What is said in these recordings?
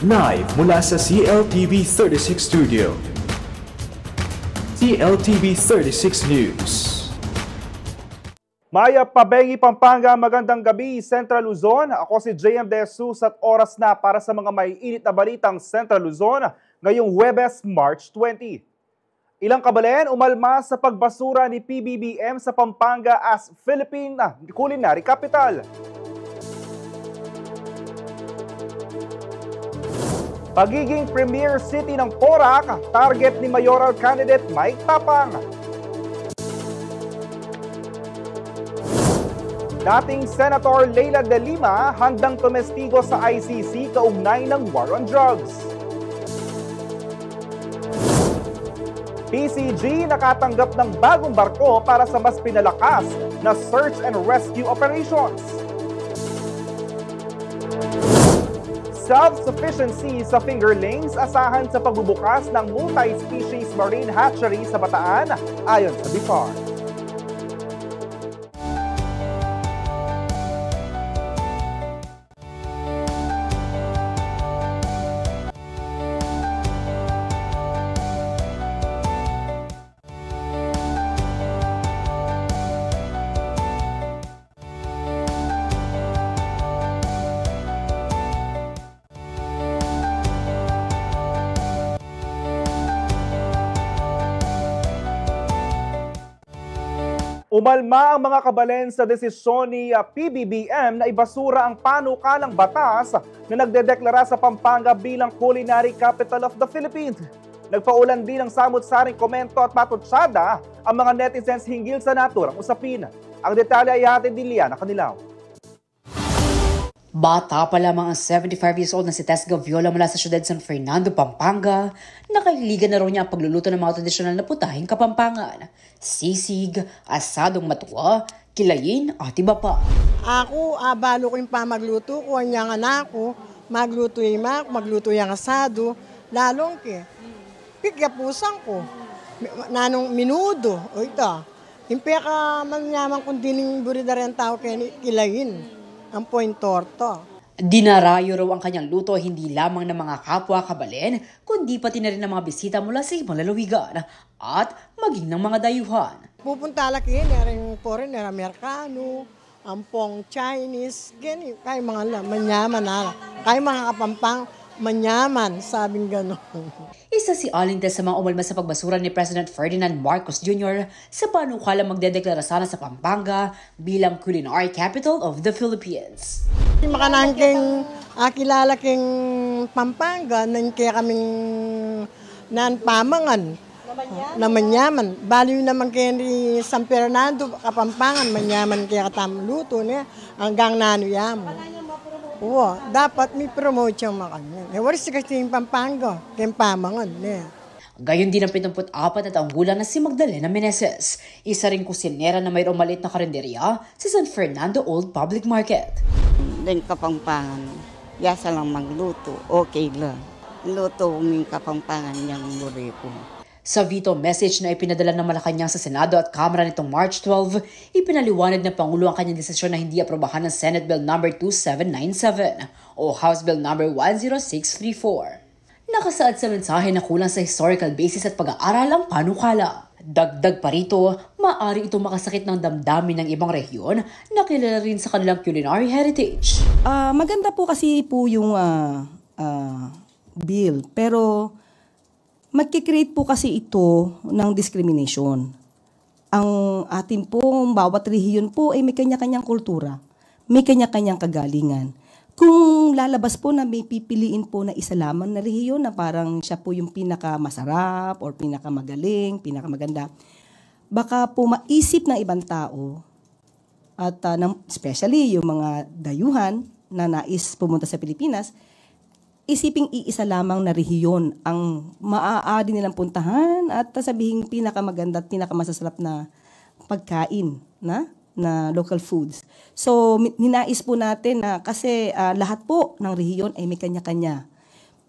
Live mula sa CLTV 36 Studio. CLTV 36 News. Maya Pabengi, Pampanga, magandang gabi, Central Luzon. Ako si JM De Jesus at oras na para sa mga may init na balitang Central Luzon ngayong Huwebes, March 20. Ilang kabalen umalma sa pagbasura ni PBBM sa Pampanga as Philippine Culinary Capital. Pagiging premier city ng Porac, target ni mayoral candidate Mike Tapang. Dating Senator Leila De Lima handang tumestigo sa ICC kaugnay ng war on drugs. PCG nakatanggap ng bagong barko para sa mas pinalakas na search and rescue operations. Self-sufficiency sa fingerlings asahan sa pagbubukas ng multi-species marine hatchery sa Bataan ayon sa BIFAR. Umalma ang mga kabalen sa desisyon ni PBBM na ibasura ang panukalang batas na nagdedeklara sa Pampanga bilang Culinary Capital of the Philippines. Nagpaulan din ng samut-saring komento at patutsada ang mga netizens hinggil sa naturang usapin. Ang detalye ay hatid ni Liana Canilaw. Bata pa lamang ang 75 years old na si Tess Gaviola mula sa siyudad San Fernando, Pampanga. Nakahiligan na raw niya ang pagluluto ng mga tradisyonal na putahing Kapampangan. Sisig, asadong matuwa, kilayin at iba pa. Ako, balo ko yung pamagluto ko, ang anak ko, magluto yung magluto yung asado, lalong pikyapusan ko, nanong minudo, o ito, yung peka manyaman kung dining burida rin tao kilayin. Ang point torto. Dinarayo raw ang kanyang luto hindi lamang ng mga kapwa kabalen, kundi pati na rin ng mga bisita mula sa ibang lalawigan at maging ng mga dayuhan. Pupunta laki, naring foreigner, Amerikano, ampong Chinese, ganyan, kaya mga manyaman na, kaya mga Kapampang, manyaman, sabing gano'n. Isa si Alinte sa mga umalma sa pagbasura ni President Ferdinand Marcos Jr. sa panukala magdedeklara sana sa Pampanga bilang Culinary Capital of the Philippines. Makanangking kilala king Pampanga, nan kaya kaming nanpamangan na manyaman. Baliw naman kaya ni San Fernando, Kapampangan, manyaman kaya katamluto niya hanggang nanuyam. Oo, dapat may promote siyang makanya. Waris kasi yung Pampanga, kaya pamangan niya. Gayon din ang 74 na taong gulang na si Magdalena Meneses. Isa rin kusinera na mayroong maliit na karinderya sa San Fernando Old Public Market. Din Kapampangan, yasa lang magluto, okay lang. Luto ng Kapampangan niyang muri ko. Sa veto message na ipinadala ng Malacanang sa Senado at Kamara nitong March 12, ipinaliwanag ng Pangulo ang kanyang desisyon na hindi aprobahan ng Senate Bill No. 2797 o House Bill No. 10634. Nakasaad sa mensahe na kulang sa historical basis at pag-aaral ang panukala. Dagdag pa rito, maaari itong makasakit ng damdamin ng ibang rehiyon na kilala rin sa kanilang culinary heritage. Maganda po kasi po yung bill, pero magkikreate po kasi ito ng discrimination. Ang atin pong bawat rehiyon po ay may kanya-kanyang kultura, may kanya-kanyang kagalingan. Kung lalabas po na may pipiliin po na isa lamang na rehiyon na parang siya po yung pinakamasarap or pinakamagaling, pinakamaganda, baka po maisip ng ibang tao at especially yung mga dayuhan na nais pumunta sa Pilipinas, isiping iisa lamang na rehiyon ang maaari nilang puntahan at sabihin pinakamaganda at pinakamasasarap na pagkain na local foods. So, ninais po natin na kasi lahat po ng rehiyon ay may kanya-kanya.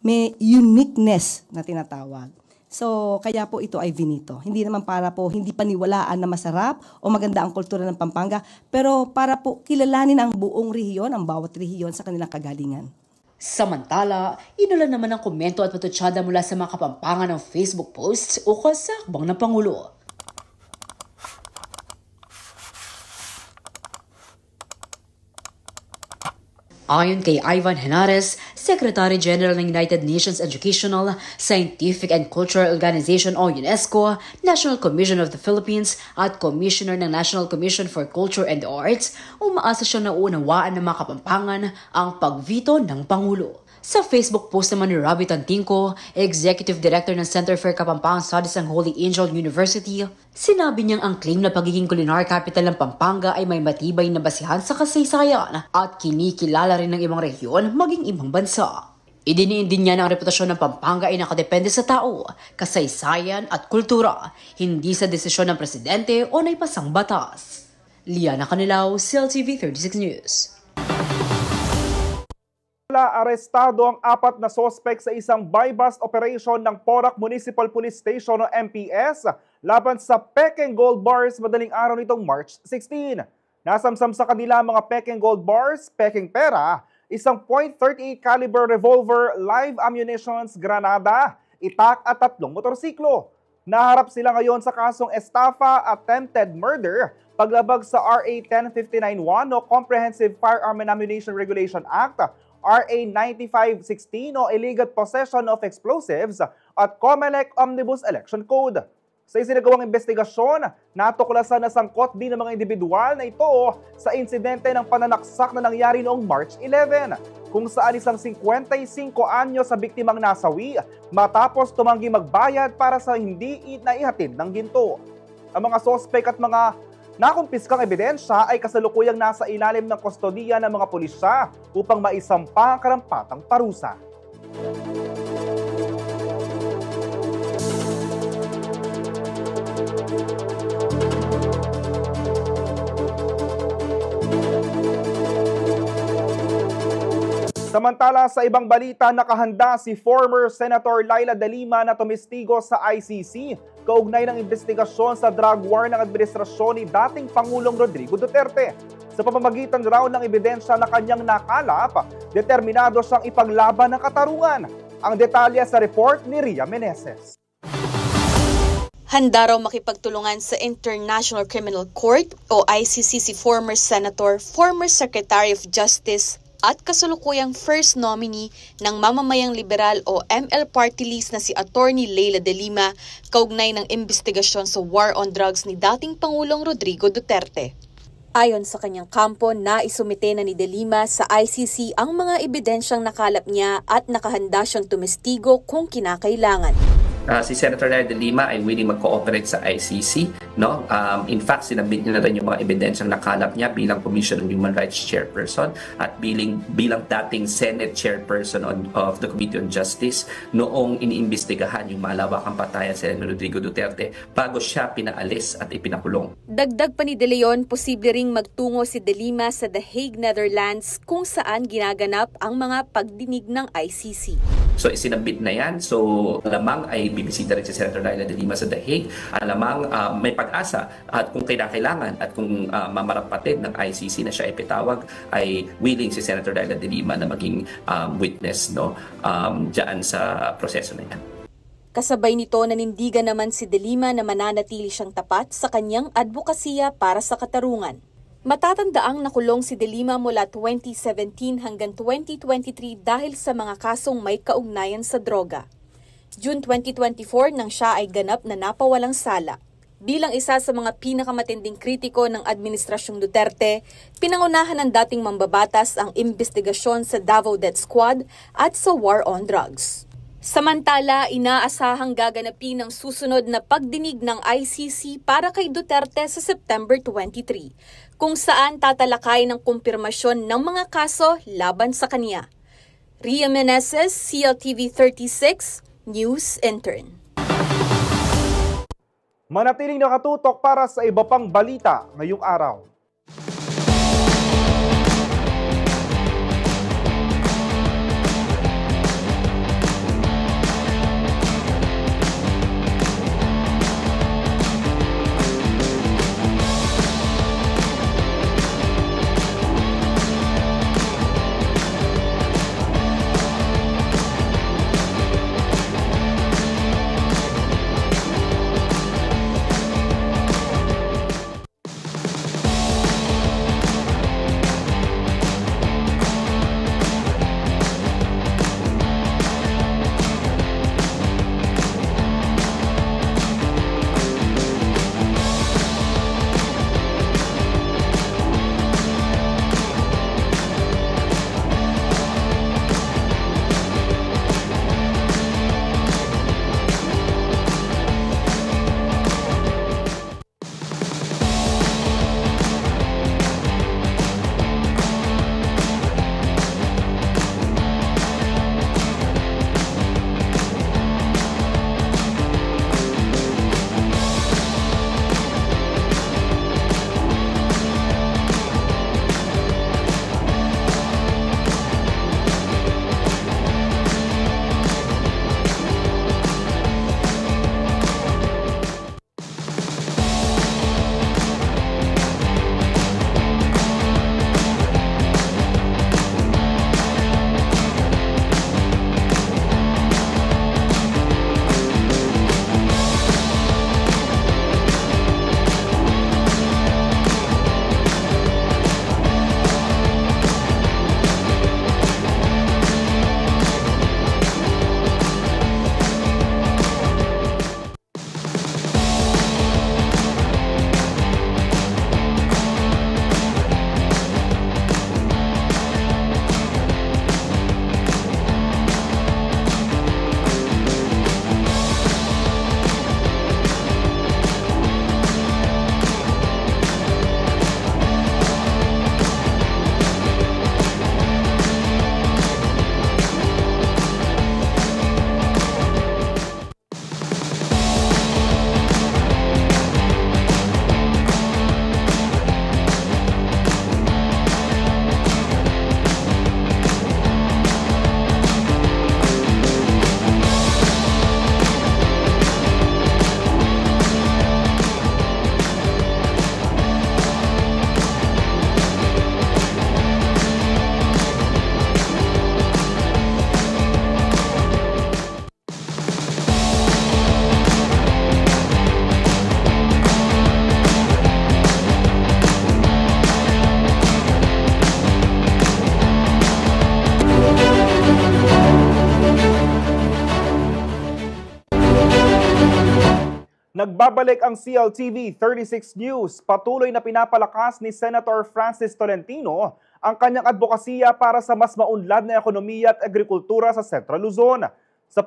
May uniqueness na tinatawag. So, kaya po ito ay vinito. Hindi naman para po hindi paniwalaan na masarap o maganda ang kultura ng Pampanga, pero para po kilalanin ang buong rehiyon, ang bawat rehiyon sa kanilang kagalingan. Samantala, inulan naman ng komento at patutsada mula sa mga kapampangan ng Facebook posts o kasakbang ng Pangulo. Ayon kay Ivan Henares, Secretary General ng United Nations Educational, Scientific and Cultural Organization o UNESCO, National Commission of the Philippines at Commissioner ng National Commission for Culture and Arts, umaasa siyang naunawaan ng mga kapampangan ang pagvito ng Pangulo. Sa Facebook post naman ni Robbie Tantinco, Executive Director ng Center for Kapampangan Studies ng Holy Angel University, sinabi niyang ang claim na pagiging culinary capital ng Pampanga ay may matibay na basihan sa kasaysayan at kinikilala rin ng ibang rehiyon maging ibang bansa. Idiniin din niya na ang reputasyon ng Pampanga ay nakadepende sa tao, kasaysayan at kultura, hindi sa desisyon ng presidente o naipasang batas. Liana Canilao, CLTV 36 News. Arestado ang 4 na sospek sa isang buy-bust operation ng Porac Municipal Police Station o MPS laban sa Peking Gold Bars madaling araw nitong March 16. Nasamsam sa kanila mga Peking Gold Bars, Peking Pera, isang .38 caliber revolver, live ammunitions, granada, itak at 3 motorsiklo. Naharap sila ngayon sa kasong estafa, attempted murder, paglabag sa RA 10591 o Comprehensive Firearm and Ammunition Regulation Act, RA 9516 o Illegal Possession of Explosives at COMELEC Omnibus Election Code. Sa isinagawang investigasyon, natuklasan na sangkot din ng mga individual na ito sa insidente ng pananaksak na nangyari noong March 11, kung saan isang 55 anyo sa biktimang nasawi matapos tumanggi magbayad para sa hindi naihatid ng ginto. Ang mga sospek at mga nakumpiskang ebidensya ay kasalukuyang nasa ilalim ng kustodiya ng mga pulisya upang maisampa ang karampatang parusa. Samantala, sa ibang balita, nakahanda si former Senator Leila de Lima na tumestigo sa ICC kaugnay ng investigasyon sa drug war ng administrasyon ni dating Pangulong Rodrigo Duterte. Sa pamamagitan raw ng ebidensya na kanyang nakalap, determinado siyang ipaglaban ng katarungan. Ang detalye sa report ni Ria Meneses. Handa raw makipagtulungan sa International Criminal Court o ICC si former Senator, former Secretary of Justice at kasulukuyang first nominee ng Mamamayang Liberal o ML Party List na si Attorney Leila de Lima kaugnay ng investigasyon sa war on drugs ni dating Pangulong Rodrigo Duterte. Ayon sa kanyang kampo, naisumite na ni de Lima sa ICC ang mga ebidensyang nakalap niya at nakahanda siyang tumestigo kung kinakailangan. Si Senator Leila de Lima ay willing mag-cooperate sa ICC. No? In fact, sinabit niya na rin yung mga ebidensyang nakalap niya bilang Commission on Human Rights Chairperson at bilang dating Senate Chairperson of the Committee on Justice noong iniimbestigahan yung malawakang patayan sa Rodrigo Duterte bago siya pinaalis at ipinakulong. Dagdag pa ni De Leon, posible ring magtungo si de Lima sa The Hague, Netherlands kung saan ginaganap ang mga pagdinig ng ICC. So isinabit na yan. So lamang ay bibisita rin si Senator Leila de Lima sa The Hague. Lamang may pag-asa at kung kailangan at kung mamarapatin ng ICC na siya ipitawag, ay willing si Senator Leila de Lima na maging witness dyan sa proseso na yan. Kasabay nito, nanindigan naman si de Lima na mananatili siyang tapat sa kanyang advokasya para sa katarungan. Matatandaang nakulong si de Lima mula 2017 hanggang 2023 dahil sa mga kasong may kaugnayan sa droga. June 2024 nang siya ay ganap na napawalang sala. Bilang isa sa mga pinakamatinding kritiko ng Administrasyong Duterte, pinangunahan ng dating mambabatas ang investigasyon sa Davao Death Squad at sa war on drugs. Samantala, inaasahang gaganapin ang susunod na pagdinig ng ICC para kay Duterte sa September 23, kung saan tatalakay ng kumpirmasyon ng mga kaso laban sa kanya. Ria Meneses, CLTV 36, News Intern. Manatiling nakatutok para sa iba pang balita ngayong araw. Nagbabalik ang CLTV 36 News. Patuloy na pinapalakas ni Senator Francis Tolentino ang kanyang advokasya para sa mas maunlad na ekonomiya at agrikultura sa Central Luzon. Sa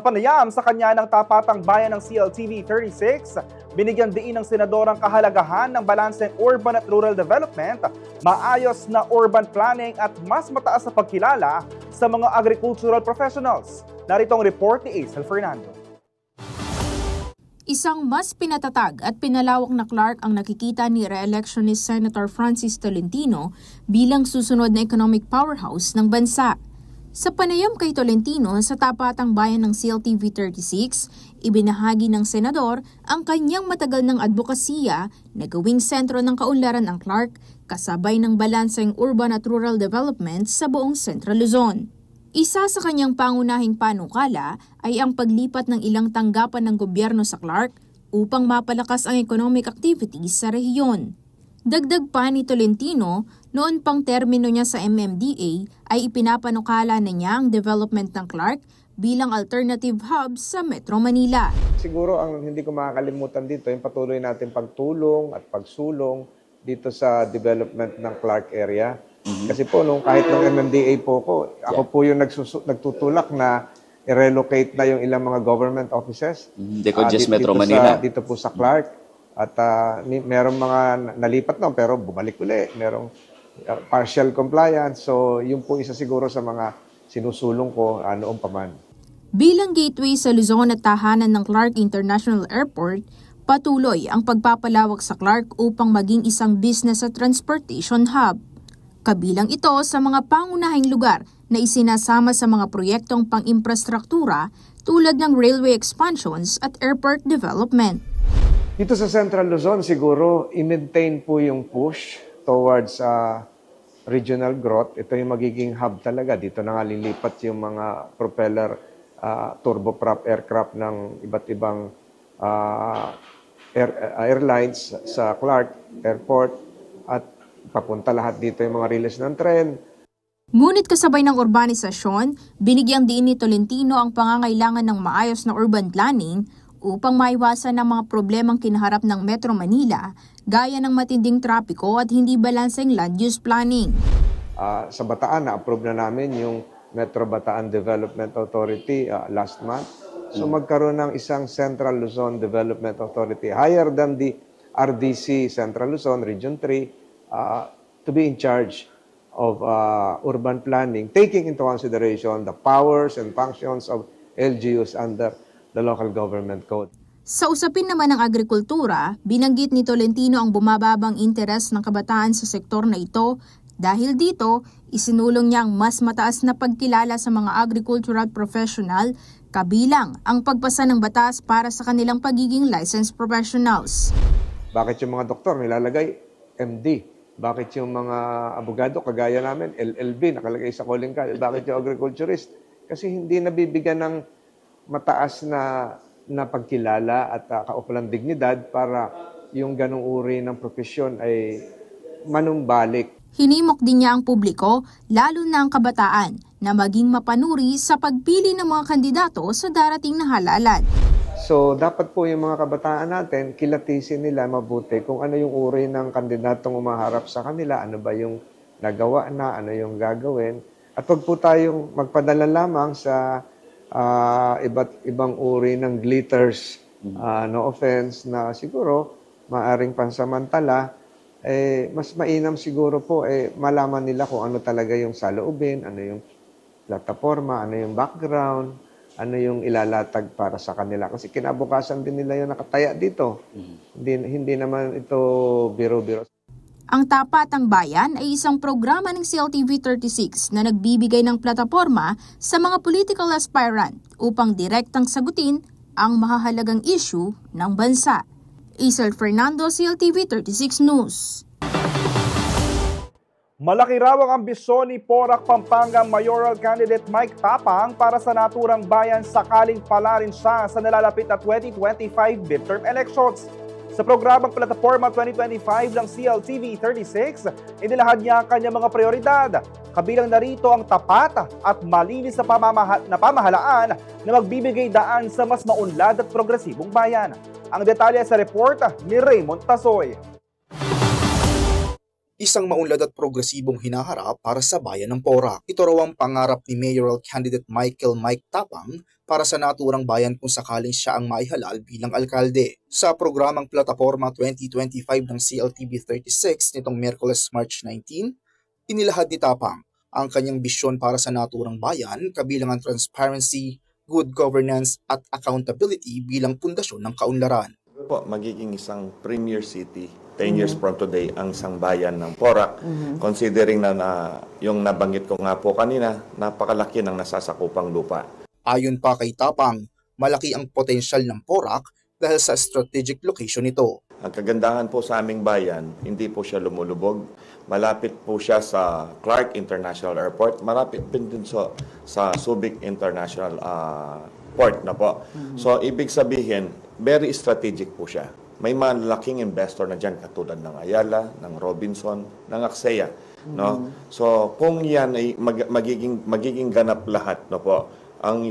panayam sa kanya ng tapatang bayan ng CLTV 36, binigyan diin ng senador ang kahalagahan ng balanseng urban at rural development, maayos na urban planning at mas mataas na pagkilala sa mga agricultural professionals. Narito ang report ni Aisel Fernando. Isang mas pinatatag at pinalawak na Clark ang nakikita ni re-electionist Senator Francis Tolentino bilang susunod na economic powerhouse ng bansa. Sa panayam kay Tolentino sa tapatang bayan ng CLTV 36, ibinahagi ng senador ang kanyang matagal ng advokasya na gawing sentro ng kaunlaran ang Clark kasabay ng balanseng urban at rural development sa buong Central Luzon. Isa sa kanyang pangunahing panukala ay ang paglipat ng ilang tanggapan ng gobyerno sa Clark upang mapalakas ang economic activities sa rehiyon. Dagdag pa ni Tolentino, noon pang termino niya sa MMDA ay ipinapanukala na niya ang development ng Clark bilang alternative hub sa Metro Manila. Siguro ang hindi ko makakalimutan dito yung patuloy natin pagtulong at pagsulong dito sa development ng Clark area. Kasi po, kahit nung MMDA po ako po yung nagtutulak na i-relocate na yung ilang mga government offices. Just Metro Manila. Dito po sa Clark. At merong mga nalipat na pero bumalik uli. Merong partial compliance. So, yun po isa siguro sa mga sinusulong ko noong paman. Bilang gateway sa Luzon at tahanan ng Clark International Airport, patuloy ang pagpapalawak sa Clark upang maging isang business at transportation hub. Kabilang ito sa mga pangunahing lugar na isinasama sa mga proyektong pang-infrastruktura tulad ng railway expansions at airport development. Dito sa Central Luzon, siguro i-maintain po yung push towards regional growth. Ito yung magiging hub talaga. Dito na nga lilipat yung mga propeller turboprop aircraft ng iba't ibang airlines sa Clark Airport at papunta lahat dito yung mga release ng tren. Ngunit kasabay ng urbanisasyon, binigyang diin ni Tolentino ang pangangailangan ng maayos na urban planning upang maiwasan ang mga problemang kinaharap ng Metro Manila gaya ng matinding trapiko at hindi balanseng land use planning. Sa Bataan, na-approve na namin yung Metro Bataan Development Authority last month. So magkaroon ng isang Central Luzon Development Authority higher than the RDC Central Luzon Region 3 to be in charge of urban planning, taking into consideration the powers and functions of LGUs under the local government code. Sa usapin naman ng agrikultura, binanggit ni Tolentino ang bumababang interes ng kabataan sa sektor na ito. Dahil dito, isinulong niya ang mas mataas na pagkilala sa mga agricultural professional, kabilang ang pagpasa ng batas para sa kanilang pagiging licensed professionals. Bakit yung mga doktor nilalagay MD? Bakit yung mga abogado, kagaya namin, LLB, nakalagay sa calling card? Bakit yung agriculturist? Kasi hindi nabibigyan ng mataas na pagkilala at kaupalang dignidad para yung ganong uri ng profesyon ay manumbalik. Hinimok din niya ang publiko, lalo na ang kabataan, na maging mapanuri sa pagpili ng mga kandidato sa darating na halalan. So, dapat po yung mga kabataan natin, kilatisin nila mabuti kung ano yung uri ng kandidatong umaharap sa kanila, ano ba yung nagawa na, ano yung gagawin. At huwag po tayong magpadala lamang sa iba't ibang uri ng glitters, no offense, na siguro maaring pansamantala, mas mainam siguro po malaman nila kung ano talaga yung saloobin, ano yung plataforma, ano yung background, ano yung ilalatag para sa kanila. Kasi kinabukasan din nila yung nakataya dito. Hindi naman ito biro-biro. Ang Tapatang Bayan ay isang programa ng CLTV 36 na nagbibigay ng plataporma sa mga political aspirant upang direktang sagutin ang mahahalagang issue ng bansa. Aisel Fernando, CLTV 36 News. Malaki raw ang ambisyon ni Porac Pampanga Mayoral Candidate Mike Tapang para sa naturang bayan sakaling pala rin siya sa nalalapit na 2025 midterm elections. Sa programang Plataforma 2025 ng CLTV 36, inilahad niya ang kanyang mga prioridad. Kabilang narito ang tapat at malinis na pamahalaan na magbibigay daan sa mas maunlad at progresibong bayan. Ang detalye sa report ni Raymond Tasoy. Isang maunlad at progresibong hinaharap para sa bayan ng Porac. Ito raw ang pangarap ni mayoral candidate Mike Tapang para sa naturang bayan kung sakaling siya ang maihalal bilang alkalde. Sa programang Plataforma 2025 ng CLTV36 nitong Miyerkules March 19, inilahad ni Tapang ang kanyang bisyon para sa naturang bayan kabilang ang transparency, good governance at accountability bilang pundasyon ng kaunlaran. Magiging isang premier city 10 years from today ang isang bayan ng Porac, considering na yung nabanggit ko nga po kanina, napakalaki ng nasasakupang lupa. Ayon pa kay Tapang, malaki ang potensyal ng Porac dahil sa strategic location nito. Ang kagandahan po sa aming bayan, hindi po siya lumulubog. Malapit po siya sa Clark International Airport, malapit din sa Subic International Port na po. So, ibig sabihin, very strategic po siya. May malaking investor na dyan katulad ng Ayala, ng Robinson, ng Axea. No? So, kung yan ay magiging ganap lahat, no po, ang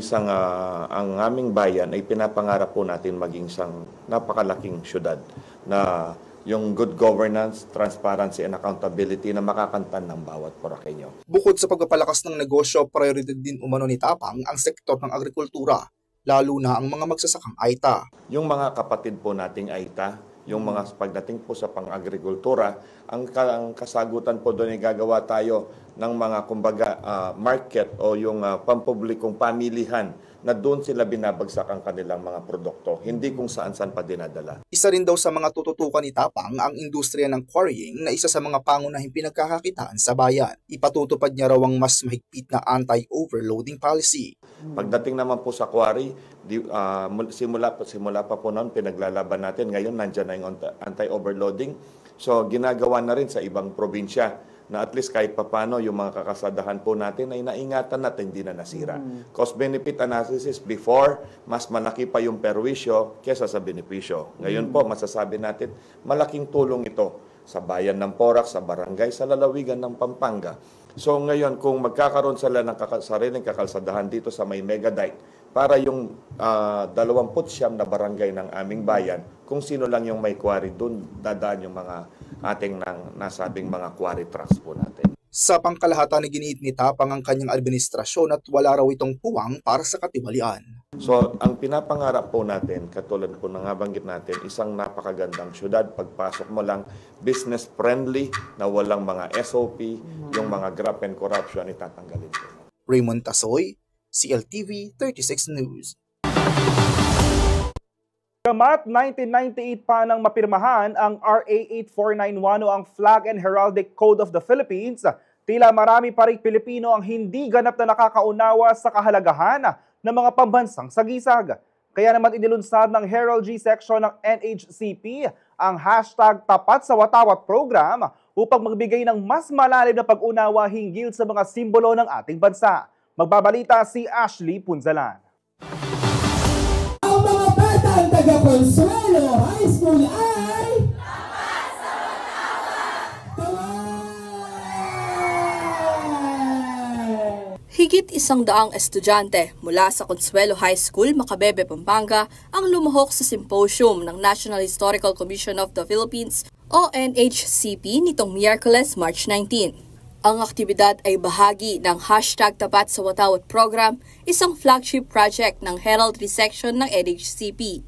aming bayan ay pinapangarap po natin maging isang napakalaking syudad na yung good governance, transparency, and accountability na makakantan ng bawat Poraqueño. Bukod sa pagpapalakas ng negosyo, prioridad din umano ni Tapang ang sektor ng agrikultura, lalo na ang mga magsasakang Aita. Yung mga kapatid po nating Aita, yung mga pagdating po sa pang-agrikultura, ang kasagutan po doon ay gagawa tayo ng mga market o yung pampublikong pamilihan na doon sila binabagsak ang kanilang mga produkto, hindi kung saan-saan pa dinadala. Isa rin daw sa mga tututukan ni Tapang ang industriya ng quarrying na isa sa mga pangunahing pinagkakakitaan sa bayan. Ipatutupad niya raw ang mas mahigpit na anti-overloading policy. Pagdating naman po sa quarry, simula pa po noon pinaglalaban natin. Ngayon nandiyan na yung anti-overloading. So ginagawa na rin sa ibang probinsya na at least kahit papano yung mga kakasadahan po natin ay naingatan natin, hindi na nasira. Cost-benefit analysis before, mas malaki pa yung perwisyo kesa sa benepisyo. Ngayon po, masasabi natin, malaking tulong ito sa bayan ng Porac, sa barangay, sa lalawigan ng Pampanga. So ngayon, kung magkakaroon sila ng sariling kakalsadahan dito sa may Megadite, para yung 29 na barangay ng aming bayan, kung sino lang yung may quarry, doon dadaan yung mga ating nasabing mga quarry trucks po natin. Sa pangkalahatan, giniit ni Tapang ang kanyang administrasyon at wala raw itong puwang para sa katiwalian. So, ang pinapangarap po natin, katulad po ng nabanggit natin, isang napakagandang syudad. Pagpasok mo lang, business-friendly, na walang mga SOP, yung mga graft and corruption, itatanggalin po. Raymond Tasoy, CLTV 36 News. Kamat 1998 pa nang mapirmahan ang RA 8491 o ang Flag and Heraldic Code of the Philippines, tila marami pa ring Pilipino ang hindi ganap na nakakaunawa sa kahalagahan ng mga pambansang sagisag. Kaya naman inilunsad ng Heraldry Section ng NHCP ang #TapatSaWatawat program upang magbigay ng mas malalim na pag-unawa hinggil sa mga simbolo ng ating bansa. Magbabalita si Ashley Punzalan. Ang taga Consuelo High School ay Higit 100 estudyante mula sa Consuelo High School, Macabebe, Pampanga ang lumuhok sa symposium ng National Historical Commission of the Philippines o NHCP nitong Miyerkules, March 19. Ang aktibidad ay bahagi ng #TapatSaWatawat program, isang flagship project ng Heraldry Section ng NHCP.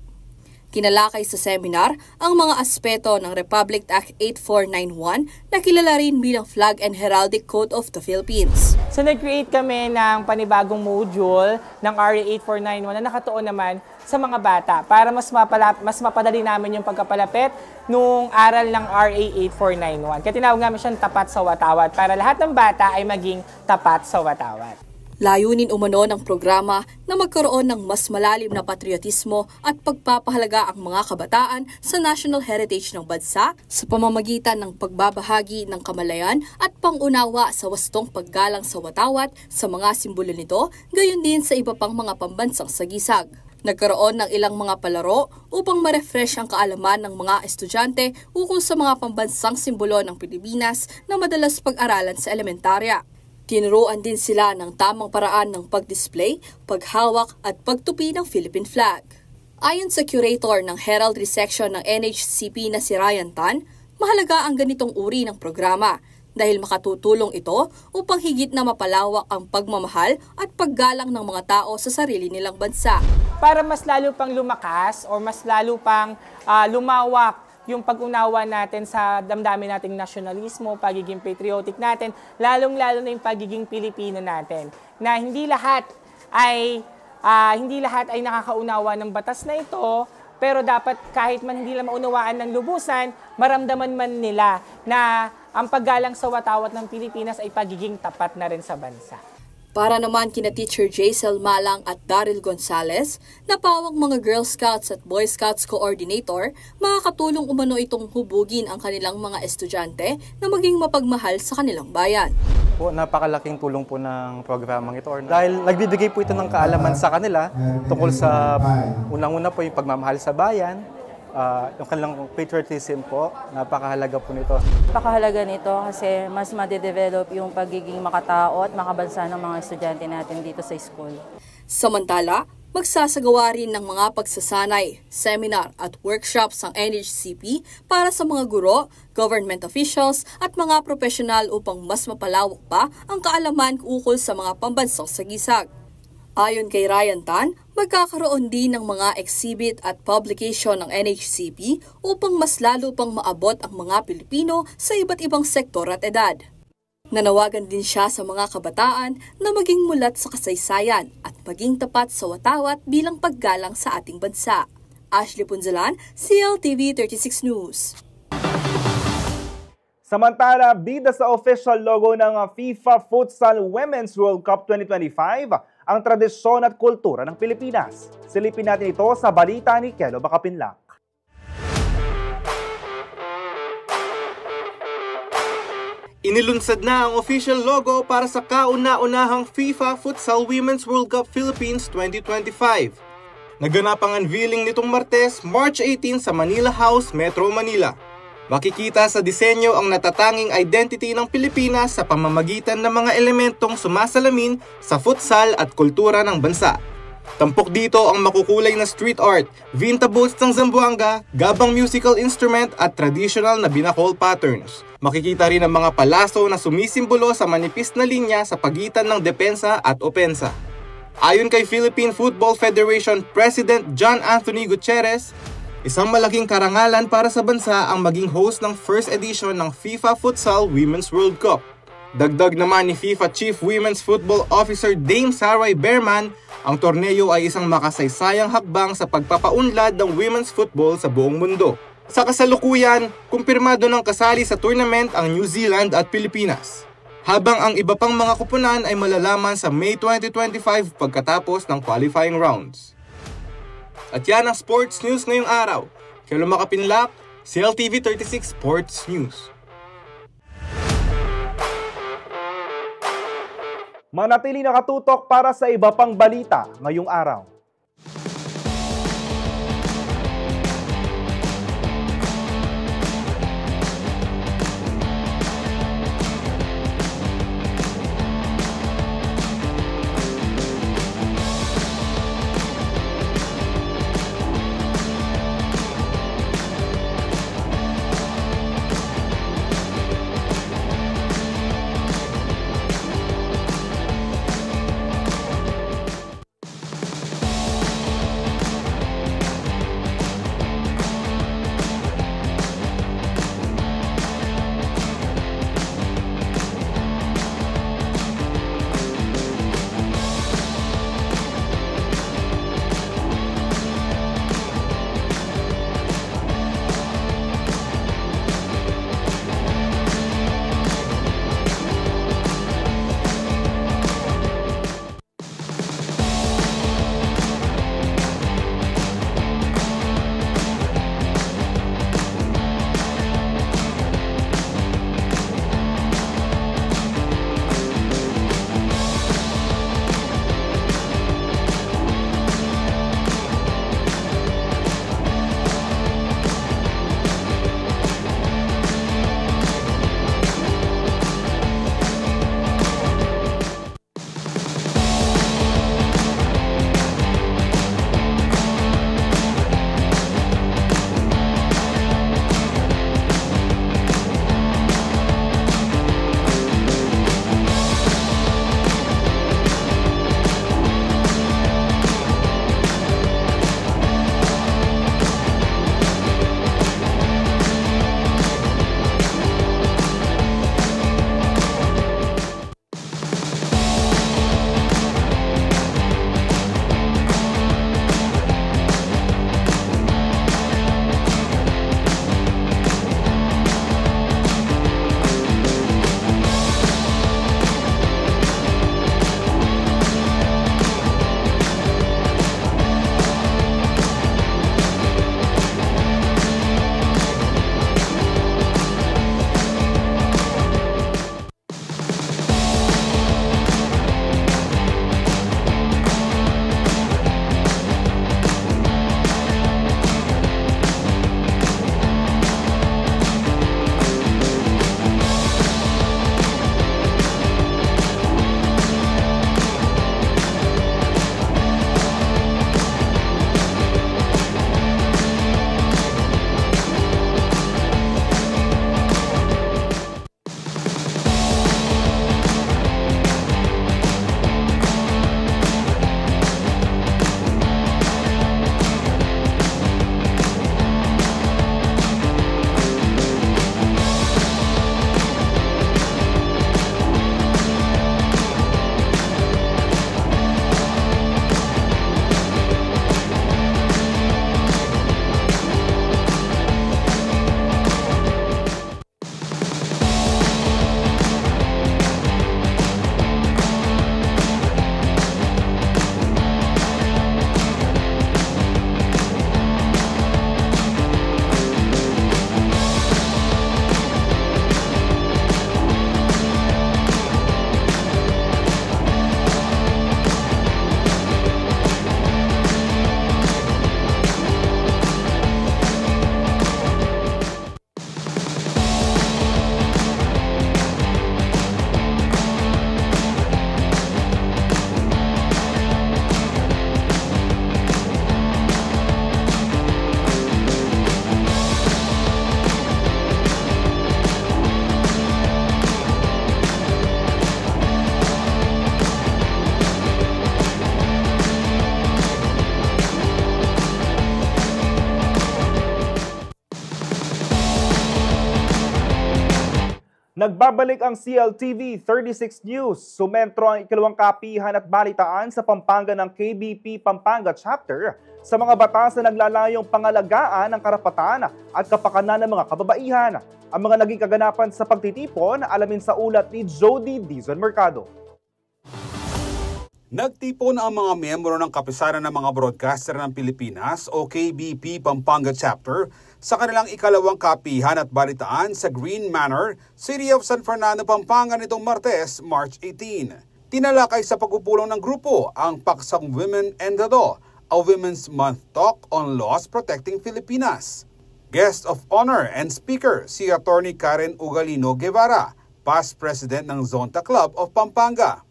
Kinalakay sa seminar ang mga aspeto ng Republic Act 8491 na kilala rin bilang Flag and Heraldic Code of the Philippines. So nag-create kami ng panibagong module ng RA 8491 na nakatuon naman sa mga bata para mas mapadali namin yung pagkapalapit nung aral ng RA 8491. Kaya tinawag namin siyang Tapat sa Watawat para lahat ng bata ay maging tapat sa watawat. Layunin umano ng programa na magkaroon ng mas malalim na patriotismo at pagpapahalaga ang mga kabataan sa national heritage ng bansa sa pamamagitan ng pagbabahagi ng kamalayan at pangunawa sa wastong paggalang sa watawat sa mga simbolo nito, gayon din sa iba pang mga pambansang sagisag. Nagkaroon ng ilang mga palaro upang ma-refresh ang kaalaman ng mga estudyante ukol sa mga pambansang simbolo ng Pilipinas na madalas pag-aralan sa elementarya. Tinuruan din sila ng tamang paraan ng pag-display, paghawak at pagtupi ng Philippine flag. Ayon sa curator ng Heraldry Section ng NHCP na si Ryan Tan, mahalaga ang ganitong uri ng programa dahil makatutulong ito upang higit na mapalawak ang pagmamahal at paggalang ng mga tao sa sarili nilang bansa. Para mas lalo pang lumakas o mas lalo pang lumawak yung pag-unawa natin sa damdamin nating nasyonalismo, pagiging patriotic natin, lalong-lalo na yung pagiging Pilipino natin. Na hindi lahat ay nakakaunawa ng batas na ito, pero dapat kahit man hindi lang maunawaan ng lubusan, maramdaman man nila na ang paggalang sa watawat ng Pilipinas ay pagiging tapat na rin sa bansa. Para naman kina Teacher Jaisel Malang at Daryl Gonzales, na pawang mga Girl Scouts at Boy Scouts Coordinator, makakatulong umano itong hubugin ang kanilang mga estudyante na maging mapagmahal sa kanilang bayan. Napakalaking tulong po ng programang ito dahil nagbibigay po ito ng kaalaman sa kanila tungkol sa unang-una po yung pagmamahal sa bayan, yung kanilang patriotism po, napakahalaga po nito. Napakahalaga nito kasi mas ma-develop yung pagiging makatao at makabansa ng mga estudyante natin dito sa school. Samantala, magsasagawa rin ng mga pagsasanay, seminar at workshops ang NHCP para sa mga guro, government officials at mga profesional upang mas mapalawak pa ang kaalaman ukol sa mga pambansang sagisag. Ayon kay Ryan Tan, magkakaroon din ng mga exhibit at publication ng NHCP upang mas lalo pang maabot ang mga Pilipino sa iba't ibang sektor at edad. Nanawagan din siya sa mga kabataan na maging mulat sa kasaysayan at maging tapat sa watawat bilang paggalang sa ating bansa. Ashley Punzalan, CLTV 36 News. Samantala, bida sa official logo ng FIFA Futsal Women's World Cup 2025 ang tradisyon at kultura ng Pilipinas. Silipin natin ito sa balita ni Kelo Bacapinlac. Inilunsad na ang official logo para sa kauna-unahang FIFA Futsal Women's World Cup Philippines 2025. Naganap ang unveiling nitong Martes, March 18 sa Manila House, Metro Manila. Makikita sa disenyo ang natatanging identity ng Pilipinas sa pamamagitan ng mga elementong sumasalamin sa futsal at kultura ng bansa. Tampok dito ang makukulay na street art, vinta boats ng Zamboanga, gabang musical instrument at traditional na binakol patterns. Makikita rin ang mga palaso na sumisimbolo sa manipis na linya sa pagitan ng depensa at opensa. Ayon kay Philippine Football Federation President John Anthony Gutierrez, isang malaking karangalan para sa bansa ang maging host ng first edition ng FIFA Futsal Women's World Cup. Dagdag naman ni FIFA Chief Women's Football Officer Dame Saray Berman, ang torneo ay isang makasaysayang hakbang sa pagpapaunlad ng women's football sa buong mundo. Sa kasalukuyan, kumpirmado ng kasali sa tournament ang New Zealand at Pilipinas. Habang ang iba pang mga kupunan ay malalaman sa May 2025 pagkatapos ng qualifying rounds. At yan ang sports news ngayong araw. Kelo Bacapinlac, CLTV 36 Sports News. Manatili nakatutok para sa iba pang balita ngayong araw. Nagbabalik ang CLTV 36 News. Sumentro ang ikalawang kapihan at balitaan sa Pampanga ng KBP Pampanga Chapter sa mga batas na naglalayong pangalagaan ng karapatan at kapakanan ng mga kababaihan. Ang mga naging kaganapan sa pagtitipon, alamin sa ulat ni Jody Dizon Mercado. Nagtipon ang mga miyembro ng Kapisanan ng mga Broadcaster ng Pilipinas o KBP Pampanga Chapter sa kanilang ikalawang kapihan at balitaan sa Green Manor, City of San Fernando, Pampanga nitong Martes, March 18. Tinalakay sa pagpupulong ng grupo ang Paksang Women and the Law, a Women's Month Talk on Laws Protecting Filipinas. Guest of Honor and Speaker si Attorney Karen Ugalino Guevara, past President ng Zonta Club of Pampanga.